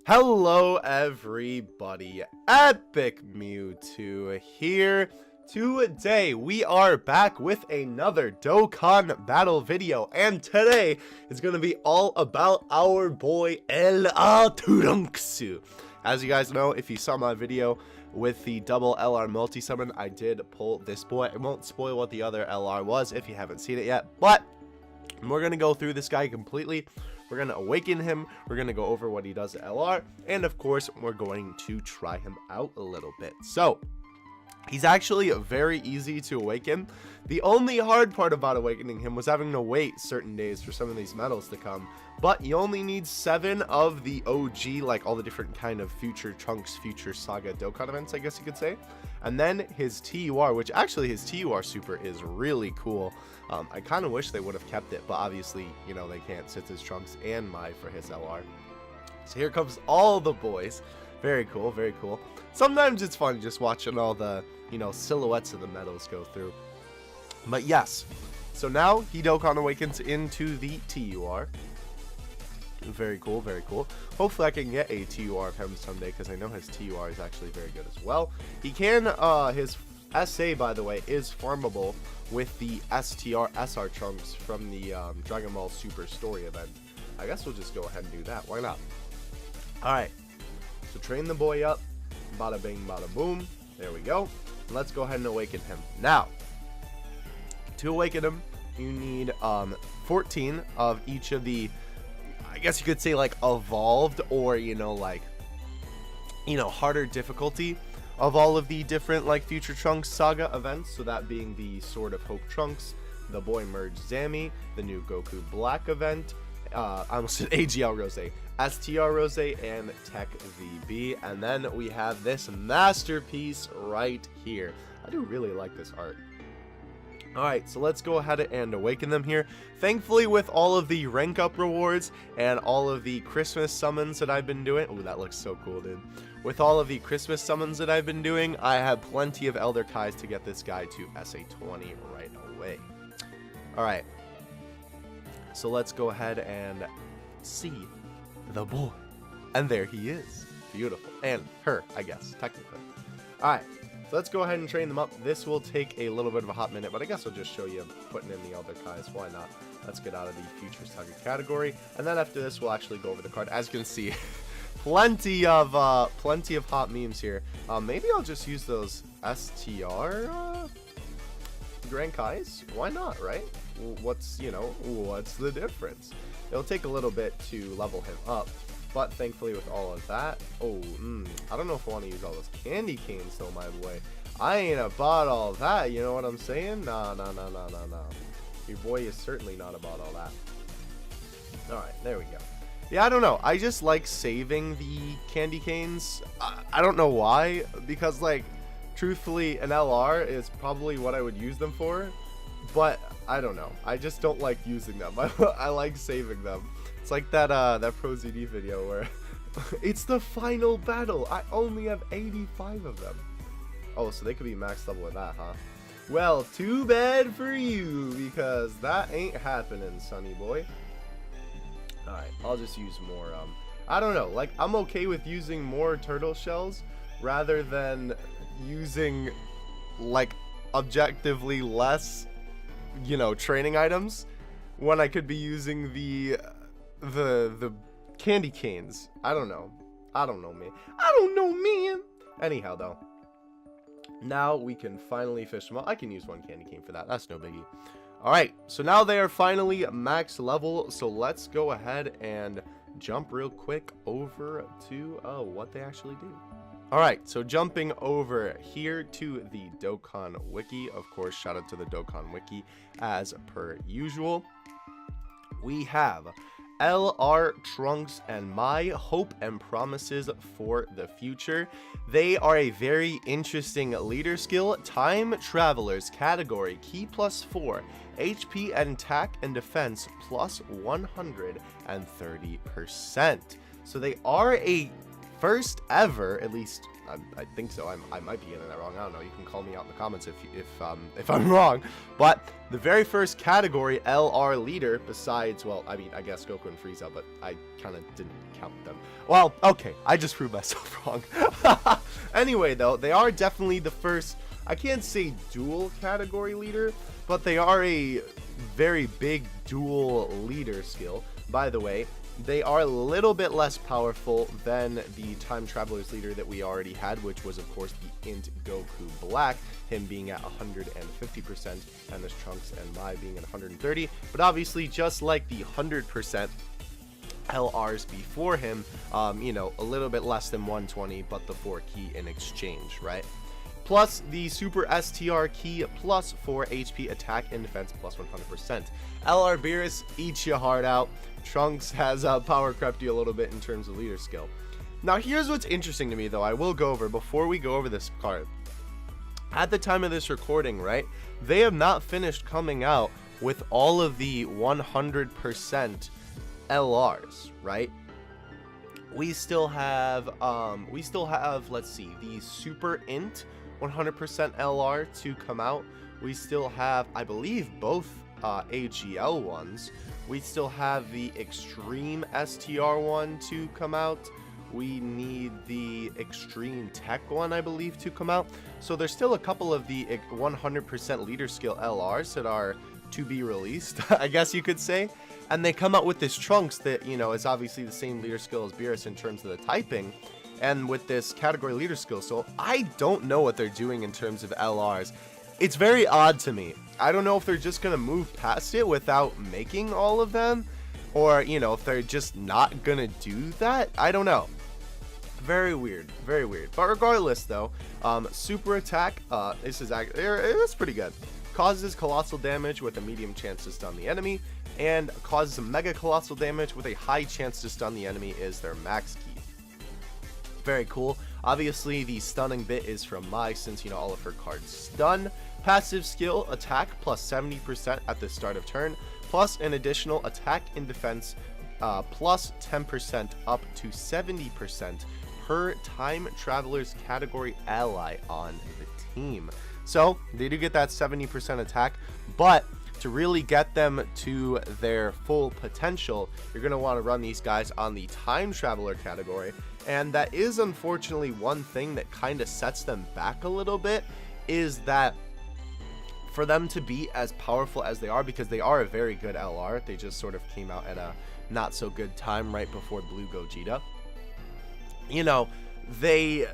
Hello everybody, Epic Mewtwo here. Today we are back with another Dokkan battle video, and today is going to be all about our boy LR Trunks. As you guys know, if you saw my video with the double LR multi-summon, I did pull this boy. I won't spoil what the other LR was if you haven't seen it yet, but we're going to go through this guy completely. We're going to awaken him, we're going to go over what he does at LR, and of course, we're going to try him out a little bit. So, he's actually very easy to awaken. The only hard part about awakening him was having to wait certain days for some of these medals to come, but you only need 7 of the OG, like all the different kind of Future Trunks, Future Saga Dokkan events, I guess you could say. And then his TUR, which actually his TUR super is really cool. I kind of wish they would have kept it, but obviously, you know, they can't, since it's Trunks and Mai for his LR. So here comes all the boys. Very cool, very cool. Sometimes it's fun just watching all the, you know, silhouettes of the medals go through. But yes, so now he Dokkan awakens into the TUR. Very cool, very cool. Hopefully I can get a TUR of him someday, because I know his TUR is actually very good as well. He can, his SA, by the way, is farmable with the SR Trunks from the Dragon Ball Super Story event. I guess we'll just go ahead and do that. Why not? Alright, so train the boy up. Bada bing, bada boom. There we go. Let's go ahead and awaken him. Now, to awaken him, you need 14 of each of the, I guess you could say, like, evolved or, you know, like, you know, harder difficulty of all of the different, like, Future Trunks Saga events. So that being the Sword of Hope Trunks, the Boy Merge Zami, the new Goku Black event, I almost said AGL Rose, STR Rose, and Tech VB. And then we have this masterpiece right here. I do really like this art. Alright, so let's go ahead and awaken them here. Thankfully, with all of the rank up rewards and all of the Christmas summons that I've been doing, oh, that looks so cool, dude. With all of the Christmas summons that I've been doing, I have plenty of Elder Kais to get this guy to SA20 right away. Alright, so let's go ahead and see the boy. And there he is. Beautiful. And her, I guess, technically. Alright. So let's go ahead and train them up. This will take a little bit of a hot minute, but I guess I'll just show you putting in the Elder Kais. Why not? Let's get out of the Future Saga category, and then after this, we'll actually go over the card. As you can see, plenty of hot memes here. Maybe I'll just use those STR Grand Kais. Why not, right? What's the difference? It'll take a little bit to level him up. But thankfully, with all of that, I don't know if I want to use all those candy canes though, my boy. I ain't about all that, you know what I'm saying? Nah. Your boy is certainly not about all that. Alright, there we go. Yeah, I don't know. I just like saving the candy canes. I don't know why, because, like, truthfully, an LR is probably what I would use them for. But, I don't know. I just don't like using them. I like saving them. It's like that Pro ZD video where it's the final battle. I only have 85 of them. Oh, so they could be max level with that, huh? Well, too bad for you, because that ain't happening, sonny boy. Alright, I'll just use more, I don't know, like, I'm okay with using more turtle shells rather than using, like, objectively less, you know, training items when I could be using the candy canes. I don't know, man. Anyhow, though, now we can finally fish them up. I can use one candy cane for that. That's no biggie. All right, so now they are finally max level. So let's go ahead and jump real quick over to what they actually do. All right, so jumping over here to the Dokkan Wiki. Of course, shout out to the Dokkan Wiki as per usual. We have LR Trunks and Mai, Hope and Promises for the Future. They are a very interesting leader skill, Time Travelers category, Key +4, HP and attack and defense plus 130%. So they are a first ever, at least I think so. I might be getting that wrong. I don't know. You can call me out in the comments if I'm wrong. But the very first category LR leader, besides, well, I mean, I guess Goku and Frieza, but I kind of didn't count them. Well, okay, I just proved myself wrong. Anyway, though, they are definitely the first. I can't say dual category leader, but they are a very big dual leader skill. By the way, they are a little bit less powerful than the Time Traveler's leader that we already had, which was, of course, the Int Goku Black, him being at 150%, and this Trunks and Mai being at 130. But obviously, just like the 100% LRs before him, you know, a little bit less than 120, but the 4 key in exchange, right? Plus the Super STR key, plus 4 HP attack and defense, plus 100%. LR Beerus eats your heart out. Trunks has power crept you a little bit in terms of leader skill. Now here's what's interesting to me, though. I will go over, before we go over this card, at the time of this recording, right, they have not finished coming out with all of the 100% LRs, right? We still have let's see, the Super Int 100% LR to come out. We still have, I believe, both AGL ones. We still have the Extreme STR one to come out. We need the Extreme Tech one, I believe, to come out. So there's still a couple of the 100% leader skill LRs that are to be released, I guess you could say. And they come out with this Trunks that, you know, is obviously the same leader skill as Beerus in terms of the typing, and with this category leader skill. So I don't know what they're doing in terms of LRs. It's very odd to me. I don't know if they're just gonna move past it without making all of them, or, you know, if they're just not gonna do that. I don't know. Very weird, very weird. But regardless, though, super attack, this is actually, it's pretty good. Causes colossal damage with a medium chance to stun the enemy, and causes mega colossal damage with a high chance to stun the enemy is their max key. Very cool. Obviously, the stunning bit is from Mai, since, you know, all of her cards stun. Passive skill, attack plus 70% at the start of turn, plus an additional attack and defense plus 10% up to 70% per Time Traveler's category ally on the team. So they do get that 70% attack, but to really get them to their full potential, you're going to want to run these guys on the Time Traveler category. And that is unfortunately one thing that kind of sets them back a little bit, is that for them to be as powerful as they are, because they are a very good LR, they just sort of came out at a not so good time right before Blue Gogeta. You know, they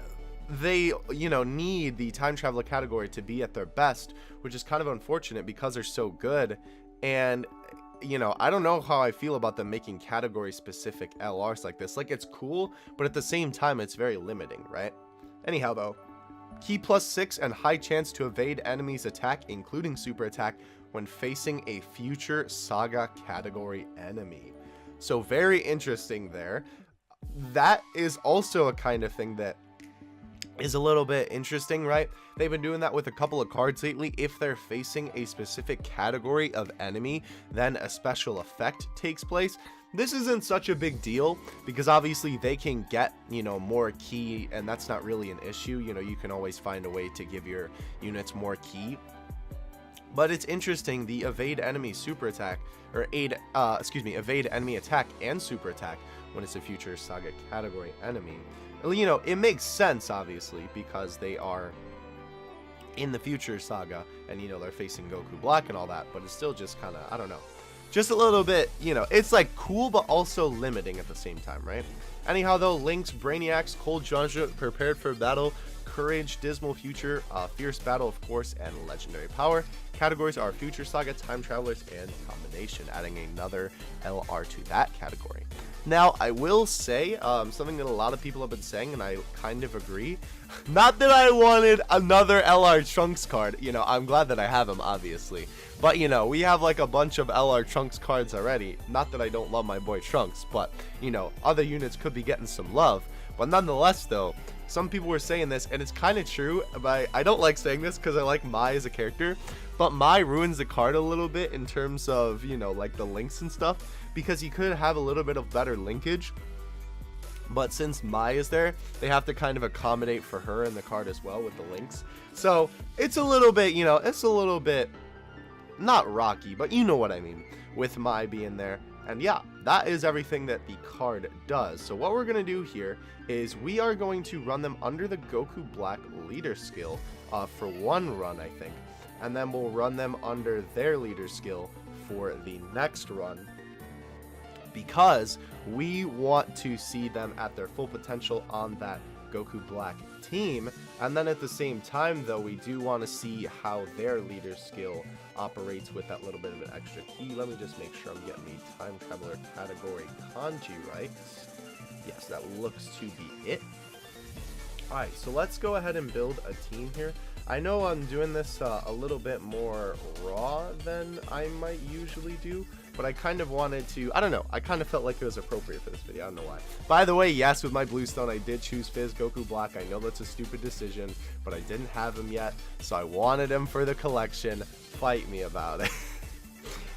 you know, need the Time Traveler category to be at their best, which is kind of unfortunate because they're so good. And, you know, I don't know how I feel about them making category specific LRs like this. Like, it's cool, but at the same time it's very limiting, right? Anyhow, though, key plus 6 and high chance to evade enemies attack, including super attack, when facing a future saga category enemy. So very interesting there. That is also a kind of thing that is a little bit interesting, right? They've been doing that with a couple of cards lately. If they're facing a specific category of enemy, then a special effect takes place. This isn't such a big deal because obviously they can get, you know, more key, and that's not really an issue. You know, you can always find a way to give your units more key. But it's interesting, the evade enemy super attack, or evade enemy attack and super attack when it's a future saga category enemy. You know, it makes sense, obviously, because they are in the future saga, and, you know, they're facing Goku Black and all that, but it's still just kind of, I don't know, just a little bit, you know, it's like cool, but also limiting at the same time, right? Anyhow, though, Lynx, Brainiacs, Cold Johto, Prepared for Battle, Courage, Dismal Future, Fierce Battle, of course, and Legendary Power. Categories are Future Saga, Time Travelers, and Combination, adding another LR to that category. Now, I will say something that a lot of people have been saying, and I kind of agree. Not that I wanted another LR Trunks card. You know, I'm glad that I have him, obviously. But, you know, we have like a bunch of LR Trunks cards already. Not that I don't love my boy Trunks, but, you know, other units could be getting some love. But nonetheless, though, some people were saying this, and it's kind of true. But I don't like saying this because I like Mai as a character. But Mai ruins the card a little bit in terms of, you know, like the links and stuff. Because you could have a little bit of better linkage But since Mai is there, they have to kind of accommodate for her in the card as well with the links. So it's a little bit, you know, it's a little bit not rocky, but you know what I mean with Mai being there. And yeah, that is everything that the card does. So what we're going to do here is we are going to run them under the Goku Black leader skill for one run, I think. And then we'll run them under their leader skill for the next run, because we want to see them at their full potential on that Goku Black team. And then at the same time, though, we do want to see how their leader skill operates with that little bit of an extra key. Let me just make sure I'm getting the Time Traveler category kanji right. Yes, that looks to be it. Alright, so let's go ahead and build a team here. I know I'm doing this a little bit more raw than I might usually do, but I kind of wanted to, I don't know, I kind of felt like it was appropriate for this video, I don't know why. By the way, yes, with my Bluestone, I did choose Fizz Goku Black. I know that's a stupid decision, but I didn't have him yet, so I wanted him for the collection. Fight me about it.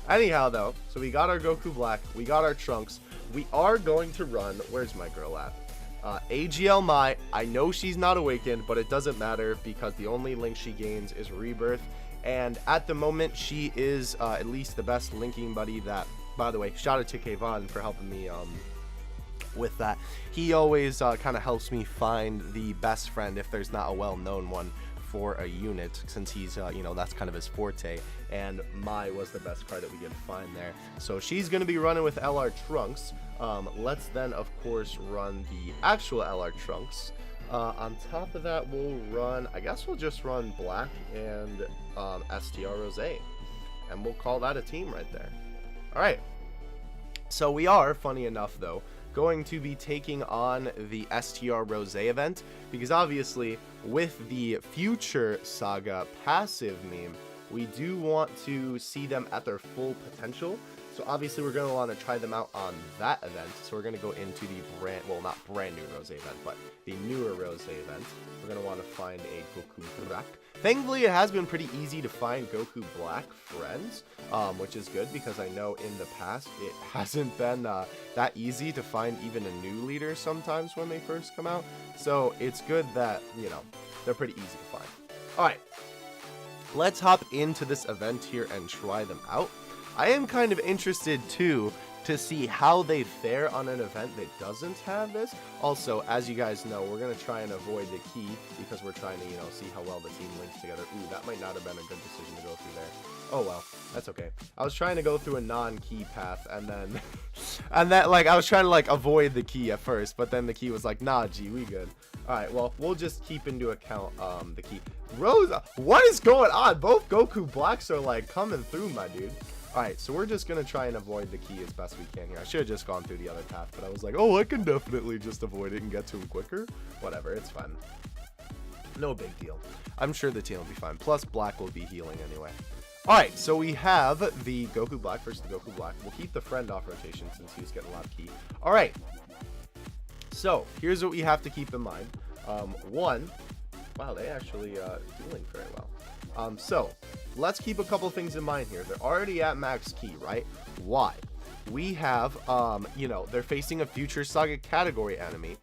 Anyhow, though, so we got our Goku Black, we got our Trunks. We are going to run, where's my girl at? AGL Mai. I know she's not awakened, but it doesn't matter because the only link she gains is Rebirth. And at the moment, she is at least the best linking buddy that, by the way, shout out to Kayvon for helping me with that. He always kind of helps me find the best friend if there's not a well-known one for a unit, since he's, you know, that's kind of his forte. And Mai was the best card that we could find there. So she's going to be running with LR Trunks. Let's then, of course, run the actual LR Trunks. On top of that, we'll run, I guess we'll just run Black and STR Rose, and we'll call that a team right there. Alright, so we are, funny enough though, going to be taking on the STR Rose event, because obviously with the Future Saga passive meme, we do want to see them at their full potential. So obviously we're going to want to try them out on that event. So we're going to go into the not brand new Rose event, but the newer Rose event. We're going to want to find a Goku Black. Thankfully, it has been pretty easy to find Goku Black friends, which is good because I know in the past it hasn't been that easy to find even a new leader sometimes when they first come out. So it's good that, you know, they're pretty easy to find. All right, let's hop into this event here and try them out. I am kind of interested too to see how they fare on an event that doesn't have this. Also, as you guys know, we're going to try and avoid the key because we're trying to, you know, see how well the team links together. Ooh, that might not have been a good decision to go through there. Oh well, that's okay. I was trying to go through a non-key path and then like I was trying to like avoid the key at first, but then the key was like, nah, G, we good. Alright, well, we'll just keep into account the key. Rosa, what is going on? Both Goku Blacks are like coming through, my dude. Alright, so we're just going to try and avoid the key as best we can here. I should have just gone through the other path, but I was like, oh, I can definitely just avoid it and get to him quicker. Whatever, it's fine. No big deal. I'm sure the team will be fine. Plus, Black will be healing anyway. Alright, so we have the Goku Black versus the Goku Black. We'll keep the friend off rotation since he was getting a lot of key. Alright, so here's what we have to keep in mind. One, wow, they actually do link very well. So let's keep a couple things in mind here. They're already at max key, right? Why? We have, you know, they're facing a Future Saga category enemy.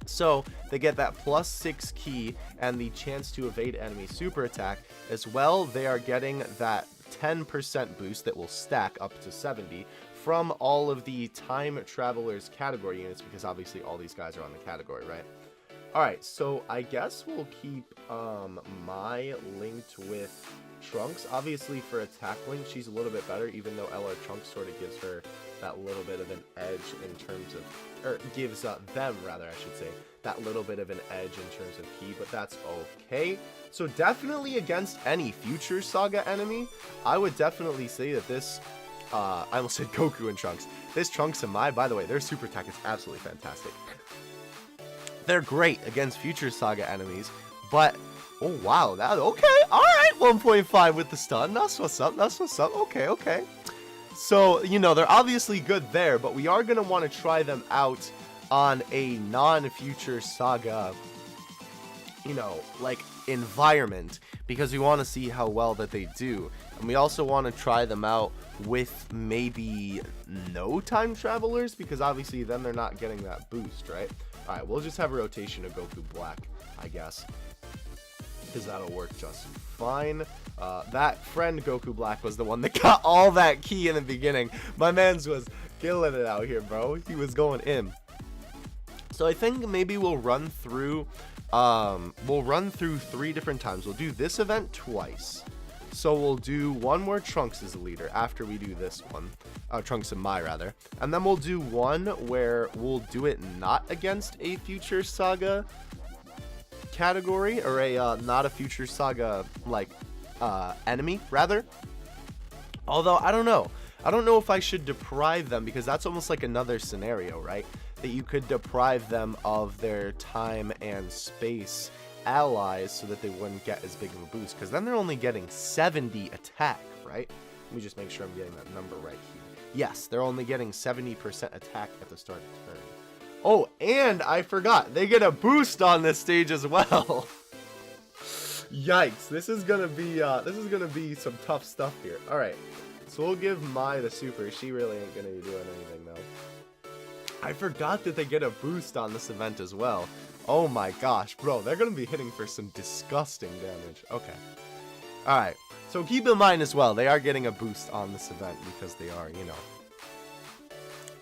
So they get that +6 key and the chance to evade enemy super attack. As well, they are getting that 10% boost that will stack up to 70 from all of the Time Travelers category units, because obviously all these guys are on the category, right? Alright, so I guess we'll keep Mai linked with Trunks. Obviously for attack link, she's a little bit better, even though LR Trunks sort of gives her that little bit of an edge in terms of, or gives them, rather, I should say, that little bit of an edge in terms of key, but that's okay. So definitely against any Future Saga enemy, I would definitely say that this, I almost said Goku and Trunks. This Trunks and Mai, by the way, their super attack is absolutely fantastic. They're great against Future Saga enemies, but oh wow, that okay, all right, 1.5 with the stun. That's what's up. That's what's up. Okay. So you know they're obviously good there, but we are gonna want to try them out on a non-Future Saga, you know, like environment, because we want to see how well that they do, and we also want to try them out with maybe no time travelers, because obviously then they're not getting that boost, right? All right, we'll just have a rotation of Goku Black, I guess, because that'll work just fine. That friend Goku Black was the one that got all that key in the beginning. My man's was killing it out here, bro. He was going in. So I think maybe we'll run through 3 different times. We'll do this event twice. So we'll do one where Trunks is the leader after we do this one. Trunks and Mai, rather. And then we'll do one where we'll do it not against a Future Saga category, or a not a Future Saga like enemy, rather. Although I don't know if I should deprive them, because that's almost like another scenario, right? That you could deprive them of their time and space allies so that they wouldn't get as big of a boost, because then they're only getting 70 attack, right? Let me just make sure I'm getting that number right here. Yes, they're only getting 70% attack at the start of turn. Oh, and I forgot, they get a boost on this stage as well. Yikes, this is gonna be some tough stuff here. All right, so we'll give Mai the super. She really ain't gonna be doing anything though. I forgot that they get a boost on this event as well. Oh my gosh, bro, they're gonna be hitting for some disgusting damage. Okay, all right, so keep in mind as well, they are getting a boost on this event because they are, you know.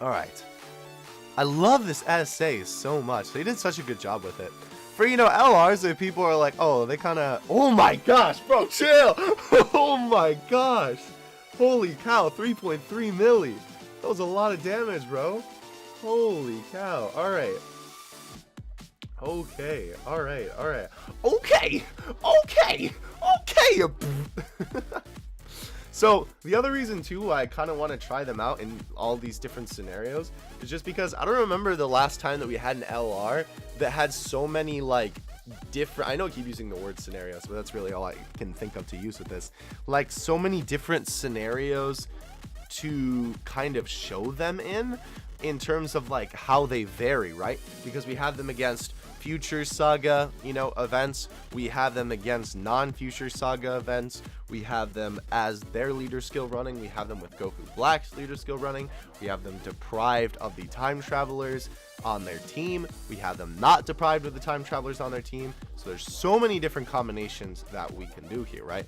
All right, I love this SA so much. They did such a good job with it. For, you know, LRs, if people are like, oh, they kind of, oh my gosh, bro, chill. Oh my gosh, holy cow, 3.3 milli. That was a lot of damage, bro. Holy cow. All right. Okay. All right. All right. Okay. Okay. Okay. So the other reason too why I kind of want to try them out in all these different scenarios is just because I don't remember the last time that we had an LR that had so many like different, I know I keep using the word scenarios, but that's really all I can think of to use with this, like so many different scenarios to kind of show them in terms of like how they vary, right? Because we have them against Future Saga, you know, events. We have them against non-Future Saga events. We have them as their leader skill running. We have them with Goku Black's leader skill running. We have them deprived of the time travelers on their team. We have them not deprived of the time travelers on their team. So there's so many different combinations that we can do here, right?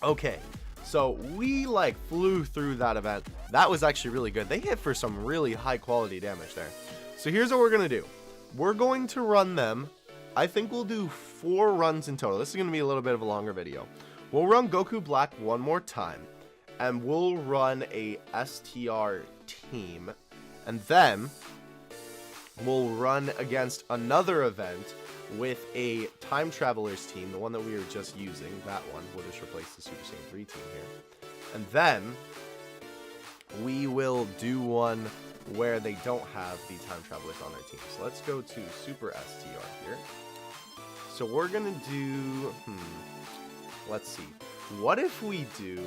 Okay, so we like flew through that event. That was actually really good. They hit for some really high quality damage there. So here's what we're gonna do. We're going to run them. I think we'll do 4 runs in total. This is going to be a little bit of a longer video. We'll run Goku Black one more time, and we'll run a STR team, and then we'll run against another event with a Time Travelers team, the one that we were just using. That one. We'll just replace the Super Saiyan 3 team here. And then we will do one where they don't have the time travelers on their team. So let's go to Super STR here. So we're gonna do, let's see. What if we do,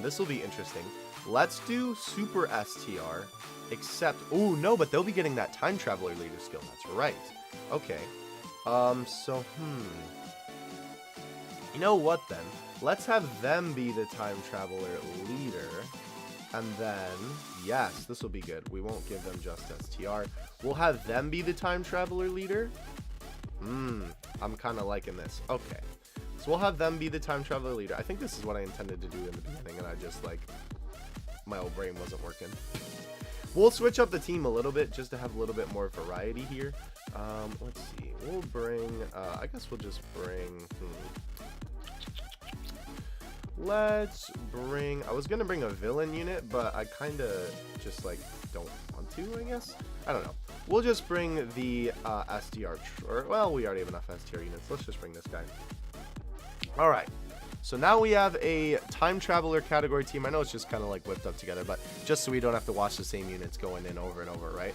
this will be interesting. Let's do Super STR, except, oh no, but they'll be getting that time traveler leader skill. That's right. Okay. So, you know what then? Let's have them be the time traveler leader. And then, yes, this will be good. We won't give them just STR. We'll have them be the time traveler leader. I'm kind of liking this. Okay. So we'll have them be the time traveler leader. I think this is what I intended to do in the beginning, and I just, like, my old brain wasn't working. We'll switch up the team a little bit just to have a little bit more variety here. Let's see. We'll bring, I guess we'll just bring, let's bring, I was gonna bring a villain unit, but I kind of just like don't want to, I guess. I don't know. We'll just bring the STR, or well, we already have enough STR units. Let's just bring this guy. All right. So now we have a time traveler category team. I know it's just kind of like whipped up together, but just so we don't have to watch the same units going in over and over, right?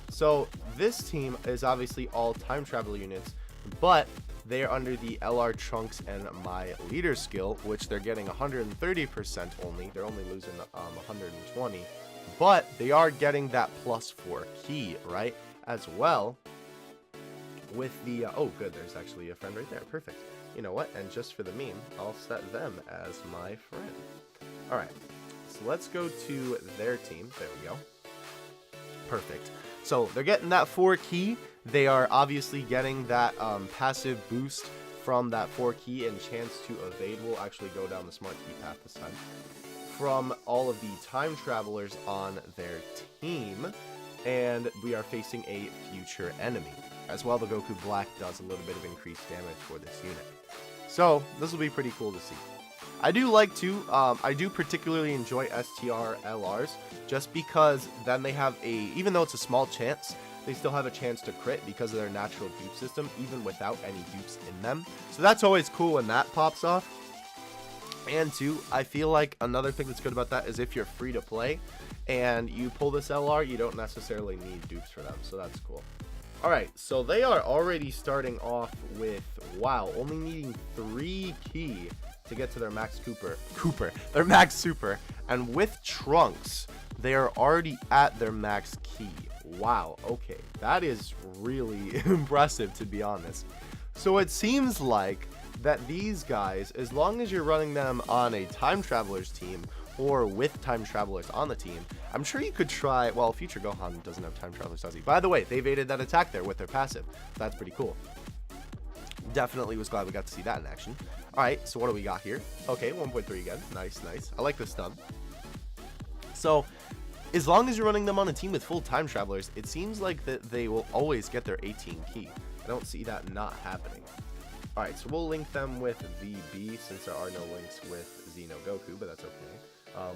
So this team is obviously all time traveler units, but they are under the LR Trunks and Mai leader skill, which they're getting 130% only. They're only losing 120, but they are getting that +4 key, right? As well with the, oh good, there's actually a friend right there, perfect. You know what, and just for the meme, I'll set them as my friend. Alright, so let's go to their team, there we go. Perfect. So they're getting that 4 key, they are obviously getting that passive boost from that 4 key, and chance to evade will actually go down the smart key path this time. From all of the time travelers on their team, and we are facing a future enemy. As well, the Goku Black does a little bit of increased damage for this unit. So, this will be pretty cool to see. I do like to, I do particularly enjoy STR LRs, just because then they have a, even though it's a small chance, they still have a chance to crit because of their natural dupe system, even without any dupes in them. So that's always cool when that pops off. And two, I feel like another thing that's good about that is if you're free to play and you pull this LR, you don't necessarily need dupes for them, so that's cool. Alright, so they are already starting off with, wow, only needing 3 key to get to their max their max super, and with Trunks, they are already at their max key. Wow, okay, that is really impressive, to be honest. So it seems like that these guys, as long as you're running them on a time travelers team or with time travelers on the team, I'm sure you could try, well, future Gohan doesn't have time travelers, does he? By the way, they evaded that attack there with their passive. That's pretty cool. Definitely was glad we got to see that in action. Alright, so what do we got here? Okay, 1.3 again. Nice, nice. I like the stun. So, as long as you're running them on a team with full time travelers, it seems like that they will always get their 18 key. I don't see that not happening. Alright, so we'll link them with VB since there are no links with Xeno Goku, but that's okay.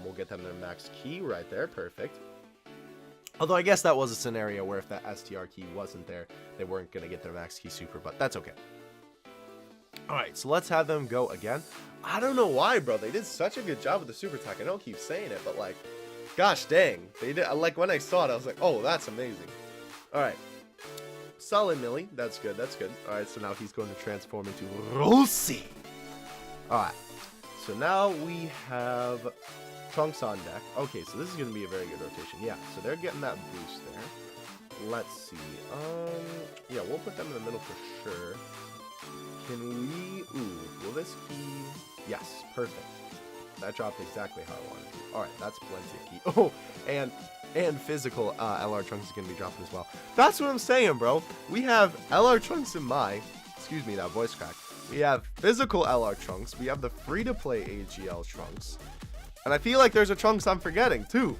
We'll get them their max key right there. Perfect. Although I guess that was a scenario where if that STR key wasn't there, they weren't going to get their max key super, but that's okay. Alright, so let's have them go again. I don't know why, bro. They did such a good job with the super attack. I don't keep saying it, but like, gosh dang. They did. Like, when I saw it, I was like, oh, that's amazing. Alright. Solid Millie. That's good. That's good. Alright, so now he's going to transform into Rosie. Alright. So now we have Trunks on deck. Okay, so this is going to be a very good rotation. Yeah, so they're getting that boost there. Let's see. Yeah, we'll put them in the middle for sure. Can we... Ooh, will this key... Yes, perfect. That dropped exactly how I wanted to. Alright, that's plenty of key. Oh, and physical LR Trunks is going to be dropping as well. That's what I'm saying, bro. We have LR Trunks and Mai. Excuse me, that voice crack. We have physical LR Trunks. We have the free-to-play AGL Trunks. And I feel like there's a Trunks I'm forgetting, too.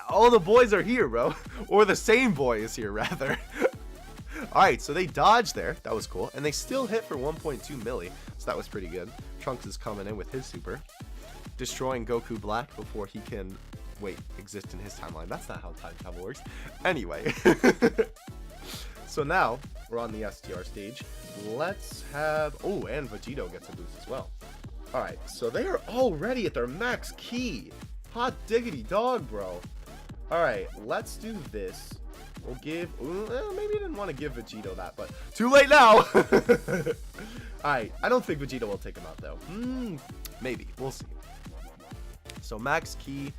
All the boys are here, bro. Or the same boy is here, rather. Alright, so they dodged there. That was cool. And they still hit for 1.2 milli. So that was pretty good. Trunks is coming in with his super. Destroying Goku Black before he can... Wait, exist in his timeline. That's not how time travel works. Anyway. So now, we're on the STR stage. Let's have... Oh, and Vegito gets a boost as well. Alright, so they are already at their max key. Hot diggity dog, bro. Alright, let's do this. We'll give... maybe I didn't want to give Vegito that, but... Too late now! Alright, I don't think Vegito will take him out, though. Maybe. We'll see. So, max key...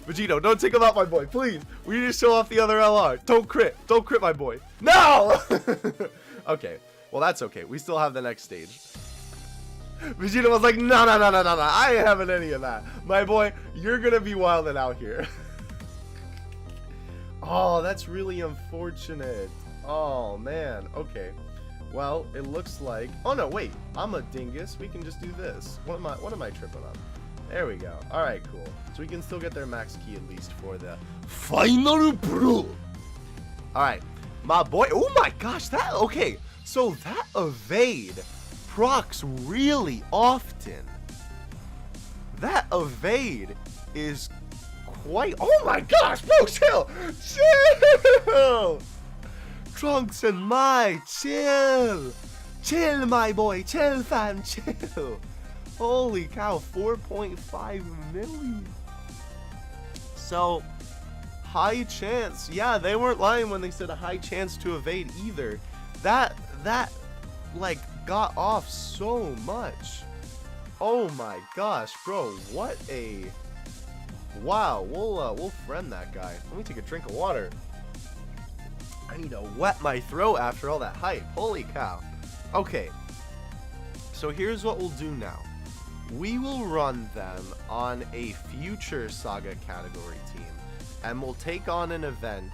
Vegito, don't take him out, my boy, please. We need to show off the other LR. Don't crit. Don't crit, my boy. No! Okay. Well, that's okay. We still have the next stage. Vegito was like, no. I ain't having any of that. My boy, you're going to be wilding out here. Oh, that's really unfortunate. Oh, man. Okay. Well, it looks like... Oh, no, wait. I'm a dingus. We can just do this. What am I tripping on? There we go. Alright, cool. So we can still get their max key at least for the final brew. Alright. My boy. Oh my gosh. That... Okay. So that evade procs really often. That evade is quite... Oh my gosh, bro. Chill. Chill. Trunks and Mai. Chill. Chill, my boy. Chill, fam. Chill. Holy cow, 4.5 milli. So, high chance. Yeah, they weren't lying when they said a high chance to evade either. That like, got off so much. Oh my gosh, bro, what a... Wow, we'll friend that guy. Let me take a drink of water. I need to wet my throat after all that hype. Holy cow. Okay. So here's what we'll do now. We will run them on a future Saga category team. And we'll take on an event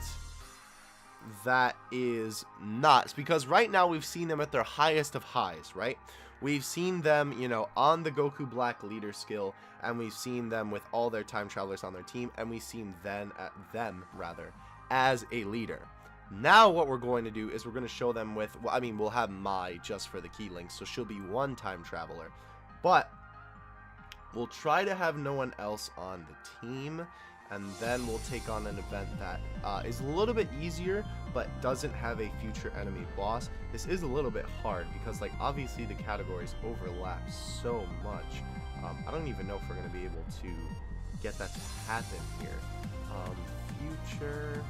that is not, because right now we've seen them at their highest of highs, right? We've seen them, you know, on the Goku Black leader skill, and we've seen them with all their time travelers on their team, and we've seen them as a leader. Now what we're going to do is we're going to show them with, well, I mean, we'll have Mai just for the key links, so she'll be one time traveler, but we'll try to have no one else on the team. And then we'll take on an event that is a little bit easier, but doesn't have a future enemy boss. This is a little bit hard because, like, obviously the categories overlap so much. I don't even know if we're going to be able to get that to happen here. Future.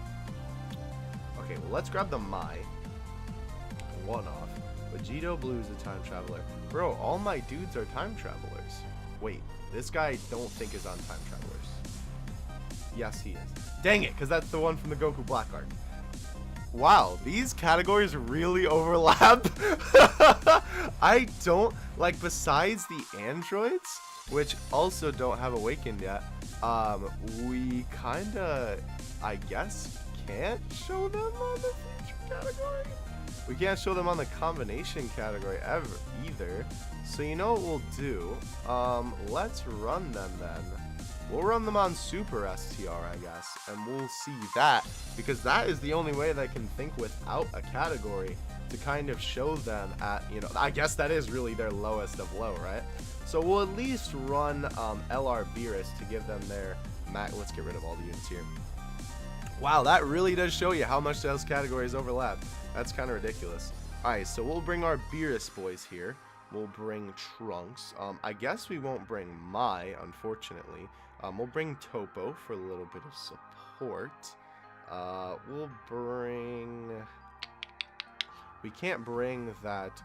Okay, well, let's grab the Mai. One off. Vegito Blue is a time traveler. Bro, all my dudes are time travelers. Wait, this guy I don't think is on time travelers. Yes, he is. Dang it, because that's the one from the Goku Black arc. Wow, these categories really overlap. I don't, like, besides the androids, which also don't have awakened yet, we kind of, I guess, can't show them on the future category. We can't show them on the combination category ever, either. So you know what we'll do? Let's run them then. We'll run them on Super STR, I guess, and we'll see that, because that is the only way that I can think without a category to kind of show them at, you know, I guess that is really their lowest of low, right? So we'll at least run LR Beerus to give them their let's get rid of all the units here. Wow, that really does show you how much those categories overlap. That's kind of ridiculous. Alright, so we'll bring our Beerus boys here. We'll bring Trunks. I guess we won't bring Mai, unfortunately. We'll bring Topo for a little bit of support. We'll bring... We can't bring that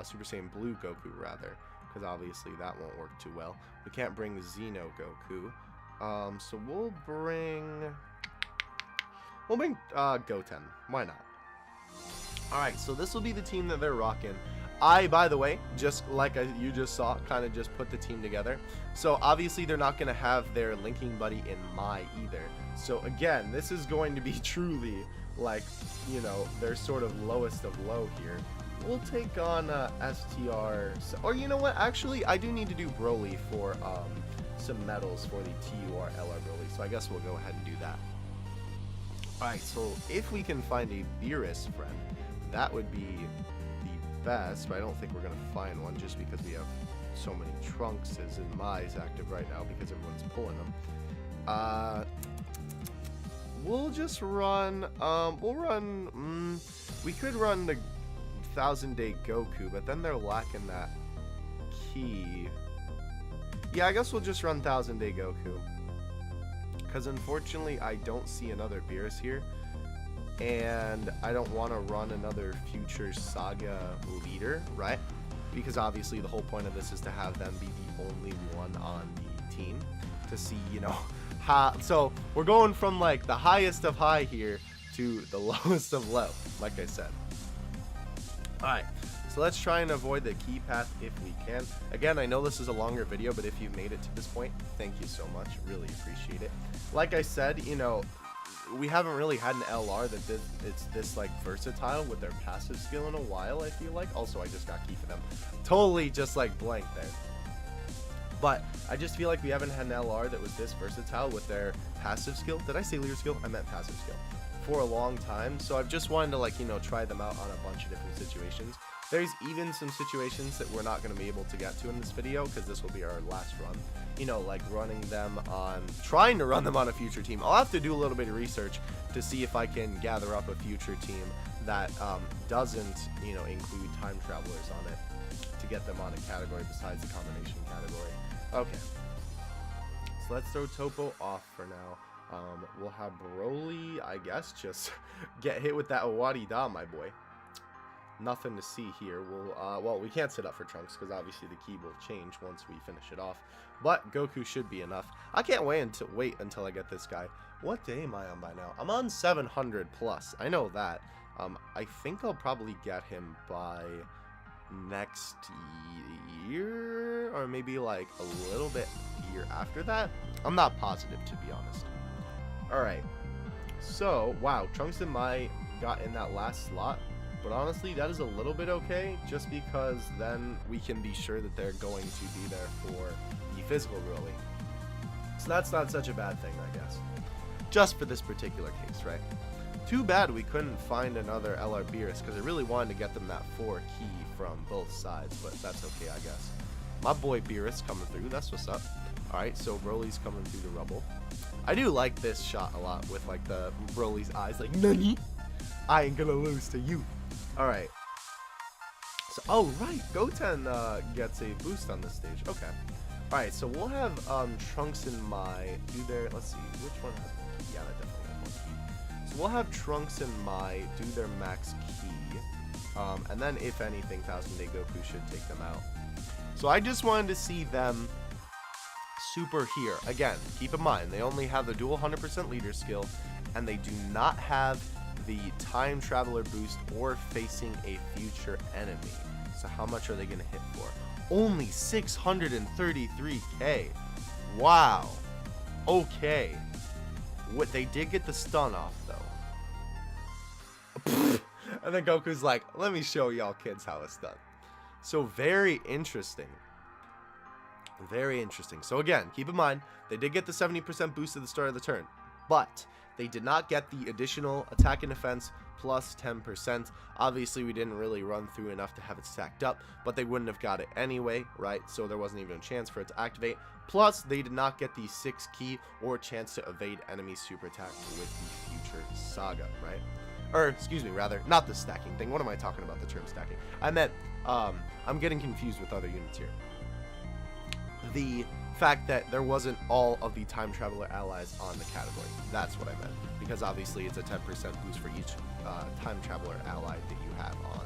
Super Saiyan Blue Goku, rather, because obviously that won't work too well. We can't bring Xeno Goku. So we'll bring Goten. Why not? Alright, so this will be the team that they're rocking. I, by the way, just like you just saw, kind of just put the team together. So obviously they're not going to have their linking buddy in Mai either. So again, this is going to be truly like, you know, their sort of lowest of low here. We'll take on STR, or you know what, actually I do need to do Broly for some medals for the TUR LR Broly, so I guess we'll go ahead and do that. Alright, so if we can find a Beerus friend, that would be the best, but I don't think we're going to find one just because we have so many Trunkses and Mai's active right now because everyone's pulling them. We'll just run, we could run the 1000-Day Goku, but then they're lacking that key. Yeah, I guess we'll just run 1000-Day Goku. Because unfortunately, I don't see another Beerus here. And I don't want to run another future Saga leader, right? Because obviously the whole point of this is to have them be the only one on the team. To see, you know, so we're going from like the highest of high here to the lowest of low, like I said. Alright, so let's try and avoid the key path if we can. Again, I know this is a longer video, but if you've made it to this point, thank you so much. Really appreciate it. Like I said, you know, we haven't really had an LR that it's this like versatile with their passive skill in a while, I feel like. Also, I just got key for them. Totally just like blank there. But I just feel like we haven't had an LR that was this versatile with their passive skill. Did I say leader skill? I meant passive skill. For a long time. So I've just wanted to, like, you know, try them out on a bunch of different situations. There's even some situations that we're not going to be able to get to in this video because this will be our last run. You know, like running them on, trying to run them on a future team. I'll have to do a little bit of research to see if I can gather up a future team that doesn't, you know, include time travelers on it to get them on a category besides the combination category. Okay. So let's throw Topo off for now. We'll have Broly, I guess, just get hit with that Owari Da, my boy. nothing to see here. Well, we can't set up for Trunks because obviously the key will change once we finish it off. But Goku should be enough. I can't wait until I get this guy. What day am I on by now? I'm on 700 plus. I know that. I think I'll probably get him by next year, or maybe like a little bit year after that. I'm not positive, to be honest. All right. So, wow, Trunks and Mai got in that last slot. But honestly, that is a little bit okay, just because then we can be sure that they're going to be there for the physical ruling. So that's not such a bad thing, I guess. Just for this particular case, right? Too bad we couldn't find another LR Beerus, because I really wanted to get them that 4 key from both sides, but that's okay, I guess. My boy Beerus coming through, that's what's up. Alright, so Broly's coming through the rubble. I do like this shot a lot with like the Broly's eyes, like, Nani? I ain't gonna lose to you. Alright. So, oh, right. Goten gets a boost on this stage. Okay. Alright, so we'll have Trunks and Mai do their... Let's see. Which one has... Yeah, that definitely has one key. So we'll have Trunks and Mai do their max key. And then, if anything, 1000 Day Goku should take them out. So I just wanted to see them super here. Again, keep in mind, they only have the dual 100% leader skill. And they do not have the time traveler boost or facing a future enemy. So how much are they going to hit for? Only 633k. Wow. Okay. What, they did get the stun off though. And then Goku's like, let me show y'all kids how it's done. So very interesting. Very interesting. So again, keep in mind, they did get the 70% boost at the start of the turn, but they did not get the additional attack and defense plus 10%. Obviously, we didn't really run through enough to have it stacked up, but they wouldn't have got it anyway, right? So there wasn't even a chance for it to activate. Plus, they did not get the 6 key or chance to evade enemy super attack with the future saga, right? Or, excuse me, rather, not the stacking thing. What am I talking about, the term stacking? I meant, I'm getting confused with other units here. The fact that there wasn't all of the time traveler allies on the category. That's what I meant, because obviously it's a 10% boost for each time traveler ally that you have on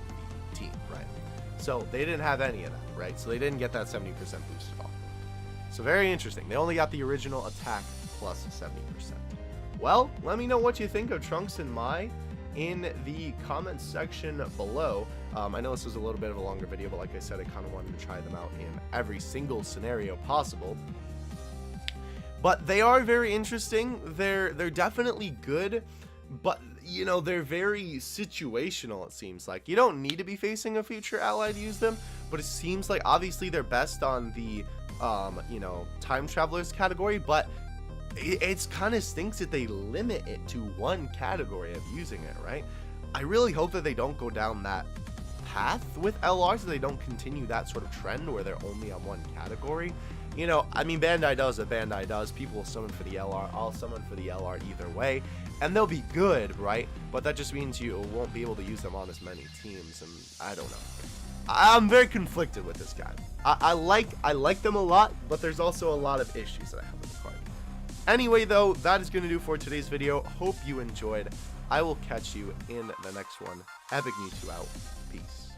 the team, right? So they didn't have any of that, right? So they didn't get that 70% boost at all. So very interesting. They only got the original attack plus 70%. Well, let me know what you think of Trunks and Mai in the comments section below. I know this was a little bit of a longer video, but like I said, I kind of wanted to try them out in every single scenario possible. But they are very interesting. They're definitely good, but you know, they're very situational, it seems like. You don't need to be facing a future ally to use them, but it seems like obviously they're best on the you know, time travelers category, but it's kind of stinks that they limit it to one category of using it, right? I really hope that they don't go down that path with LR, so they don't continue that sort of trend where they're only on one category. You know, I mean, Bandai does what Bandai does. People will summon for the LR. I'll summon for the LR either way, and they'll be good, right? But that just means you won't be able to use them on as many teams, and I don't know. I'm very conflicted with this guy. I like them a lot, but there's also a lot of issues that I have with the card. Anyway, though, that is going to do for today's video. Hope you enjoyed. I will catch you in the next one. Epic Mewtwo out. Peace.